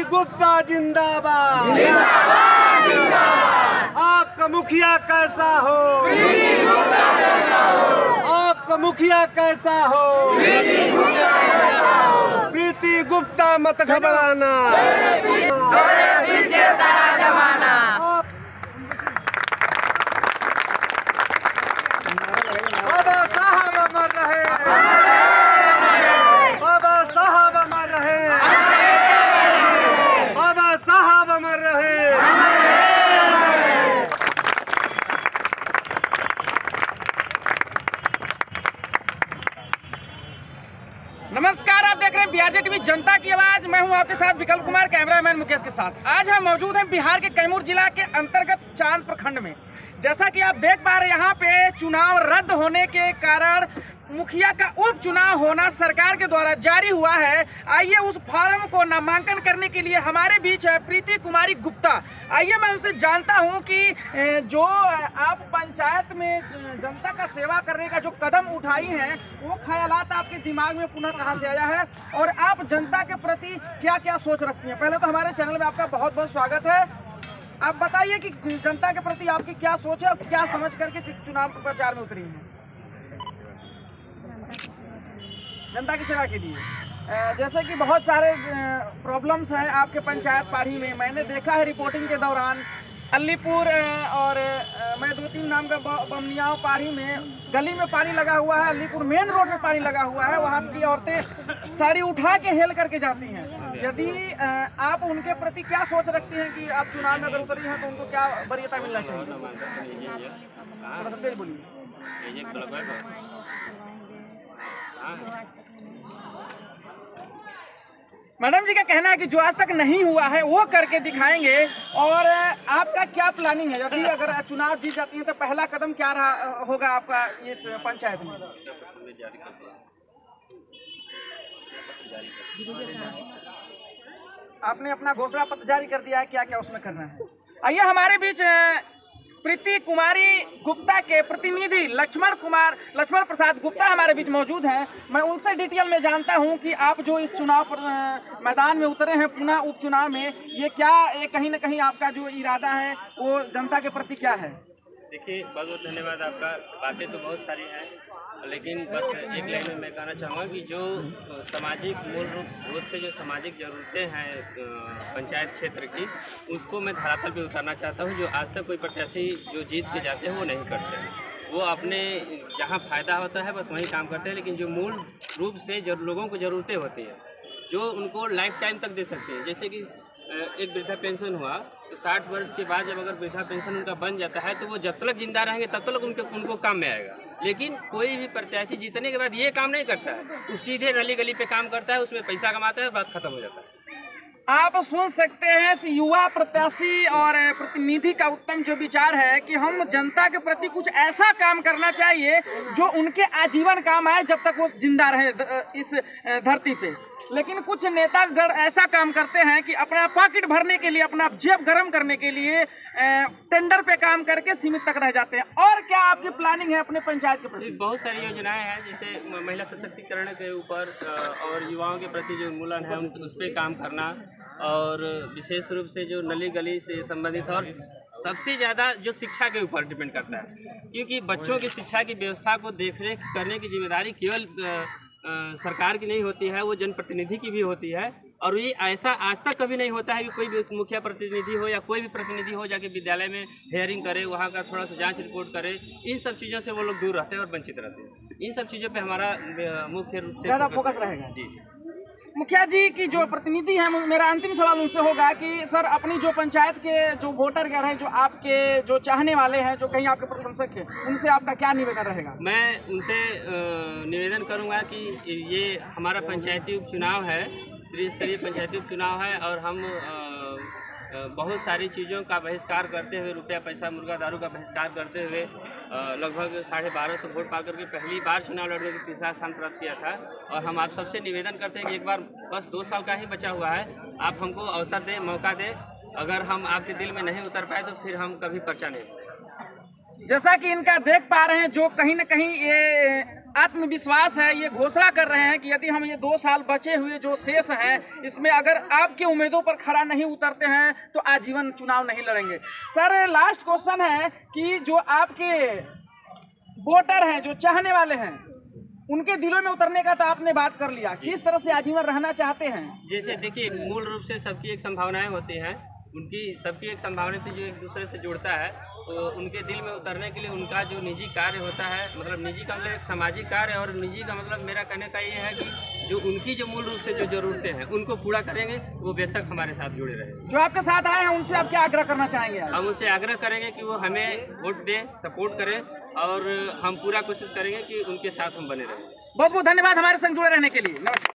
गुप्ता जिंदाबाद। आपका मुखिया कैसा हो, आपका मुखिया कैसा हो, प्रीति गुप्ता मत घबराना। बाबा साहब अमर रहे, बाबा साहब अमर रहे, बाबा साहब अमर रहे। नमस्कार, आप देख रहे हैं बिहार टीवी जनता की आवाज। मैं हूं आपके साथ विकल्प कुमार, कैमरामैन मुकेश के साथ। आज हम मौजूद हैं बिहार के कैमूर जिला के अंतर्गत चांद प्रखंड में। जैसा कि आप देख पा रहे हैं, यहाँ पे चुनाव रद्द होने के कारण मुखिया का उपचुनाव होना सरकार के द्वारा जारी हुआ है। आइए उस फॉर्म को नामांकन करने के लिए हमारे बीच है प्रीति कुमारी गुप्ता। आइए मैं उनसे जानता हूं कि जो आप पंचायत में जनता का सेवा करने का जो कदम उठाई हैं, वो ख्यालात आपके दिमाग में पुनः कहां से आया है और आप जनता के प्रति क्या क्या सोच रखती हैं। पहले तो हमारे चैनल में आपका बहुत बहुत स्वागत है। आप बताइए कि जनता के प्रति आपकी क्या सोच है और क्या समझ करके चुनाव प्रचार में उतरी हैं जनता की सेवा के लिए। जैसे कि बहुत सारे प्रॉब्लम्स हैं आपके पंचायत पाड़ी में। मैंने देखा है रिपोर्टिंग के दौरान अलीपुर और मैं 2-3 नाम का बमनियाओं पाड़ी में गली में पानी लगा हुआ है, अलीपुर मेन रोड में पानी लगा हुआ है। वहाँ की औरतें साड़ी उठा के हेल करके जाती हैं। यदि आप उनके प्रति क्या सोच रखती हैं कि आप चुनाव में अगर उतरी हैं तो उनको क्या वरीयता मिलना चाहिए? थोड़ा तेज बोलिए। मैडम जी का कहना है कि जो आज तक नहीं हुआ है वो करके दिखाएंगे। और आपका क्या प्लानिंग है? यदि अगर चुनाव जीत जाती है तो पहला कदम क्या होगा आपका इस पंचायत में? आपने अपना घोषणा पत्र जारी कर दिया है, क्या क्या उसमें करना है? आइए हमारे बीच प्रीति कुमारी गुप्ता के प्रतिनिधि लक्ष्मण प्रसाद गुप्ता हमारे बीच मौजूद हैं। मैं उनसे डिटेल में जानता हूं कि आप जो इस चुनाव मैदान में उतरे हैं पुनः उपचुनाव में, ये कहीं ना कहीं आपका जो इरादा है वो जनता के प्रति क्या है? देखिए, बहुत बहुत धन्यवाद आपका। बातें तो बहुत सारी हैं, लेकिन बस एक लाइन में मैं कहना चाहूँगा कि जो सामाजिक मूल रूप से जो सामाजिक ज़रूरतें हैं पंचायत क्षेत्र की, उसको मैं धरातल पे उतारना चाहता हूँ। जो आज तक कोई प्रत्याशी जो जीत के जाते हैं वो नहीं करते हैं। वो अपने जहाँ फ़ायदा होता है बस वहीं काम करते हैं, लेकिन जो मूल रूप से जो लोगों को ज़रूरतें होती हैं जो उनको लाइफ टाइम तक दे सकते हैं, जैसे कि एक वृद्धा पेंशन हुआ तो 60 वर्ष के बाद जब अगर वृद्धा पेंशन उनका बन जाता है तो वो जब तक जिंदा रहेंगे तब तक उनको काम में आएगा। लेकिन कोई भी प्रत्याशी जीतने के बाद ये काम नहीं करता है, वो सीधे गली गली पे काम करता है, उसमें पैसा कमाता है और बात खत्म हो जाता है। आप सुन सकते हैं कि युवा प्रत्याशी और प्रतिनिधि का उत्तम जो विचार है कि हम जनता के प्रति कुछ ऐसा काम करना चाहिए जो उनके आजीवन काम आए जब तक वो जिंदा रहे इस धरती पे। लेकिन कुछ नेतागण ऐसा काम करते हैं कि अपना पॉकेट भरने के लिए, अपना जेब गर्म करने के लिए टेंडर पे काम करके सीमित तक रह जाते हैं। और क्या आपकी प्लानिंग है अपने पंचायत के प्रति? बहुत सारी योजनाएं हैं, जैसे महिला सशक्तिकरण के ऊपर और युवाओं के प्रति जो उन्मूलन है उस पर काम करना, और विशेष रूप से जो नली गली से संबंधित, और सबसे ज़्यादा जो शिक्षा के ऊपर डिपेंड करता है, क्योंकि बच्चों की शिक्षा की व्यवस्था को देखरेख करने की जिम्मेदारी केवल सरकार की नहीं होती है, वो जनप्रतिनिधि की भी होती है। और ये ऐसा आज तक कभी नहीं होता है कि कोई भी मुखिया प्रतिनिधि हो या कोई भी प्रतिनिधि हो जाके विद्यालय में हेयरिंग करे, वहाँ का थोड़ा सा जांच रिपोर्ट करे। इन सब चीज़ों से वो लोग दूर रहते हैं और वंचित रहते हैं। इन सब चीज़ों पे हमारा मुख्य रूप से ज़्यादा फोकस रहेगा। जी मुखिया जी की जो प्रतिनिधि हैं, मेरा अंतिम सवाल उनसे होगा कि सर, अपनी जो पंचायत के जो वोटरगण हैं, जो आपके जो चाहने वाले हैं, जो कहीं आपके प्रशंसक हैं, उनसे आपका क्या निवेदन रहेगा? मैं उनसे निवेदन करूंगा कि ये हमारा पंचायती उपचुनाव है, त्रिस्तरीय पंचायती उपचुनाव है, और हम बहुत सारी चीज़ों का बहिष्कार करते हुए, रुपया पैसा मुर्गा दारू का बहिष्कार करते हुए लगभग 1250 वोट पा करके पहली बार चुनाव लड़ने की तीसरा स्थान प्राप्त किया था। और हम आप सबसे निवेदन करते हैं कि एक बार, बस 2 साल का ही बचा हुआ है, आप हमको अवसर दें, मौका दें। अगर हम आपके दिल में नहीं उतर पाए तो फिर हम कभी पर्चा नहीं। जैसा कि इनका देख पा रहे हैं, जो कहीं ना कहीं ये आत्मविश्वास है, ये घोषणा कर रहे हैं कि यदि हम ये 2 साल बचे हुए जो शेष हैं इसमें अगर आपके उम्मीदों पर खड़ा नहीं उतरते हैं तो आजीवन चुनाव नहीं लड़ेंगे। सर, लास्ट क्वेश्चन है कि जो आपके वोटर हैं, जो चाहने वाले हैं, उनके दिलों में उतरने का तो आपने बात कर लिया, किस तरह से आजीवन रहना चाहते हैं? जैसे देखिए, मूल रूप से सबकी एक संभावनाएं होती हैं, उनकी सबकी एक संभावना थी जो एक दूसरे से जुड़ता है, तो उनके दिल में उतरने के लिए उनका जो निजी कार्य होता है, मतलब निजी का मतलब एक सामाजिक कार्य, और निजी का मतलब मेरा कहने का ये है कि जो उनकी जो मूल रूप से जो ज़रूरतें हैं उनको पूरा करेंगे, वो बेशक हमारे साथ जुड़े रहेंगे। जो आपके साथ आए हैं उनसे आप क्या आग्रह करना चाहेंगे? हम उनसे आग्रह करेंगे कि वो हमें वोट दें, सपोर्ट करें, और हम पूरा कोशिश करेंगे कि उनके साथ हम बने रहें। बहुत बहुत धन्यवाद हमारे संग जुड़े रहने के लिए। नमस्कार।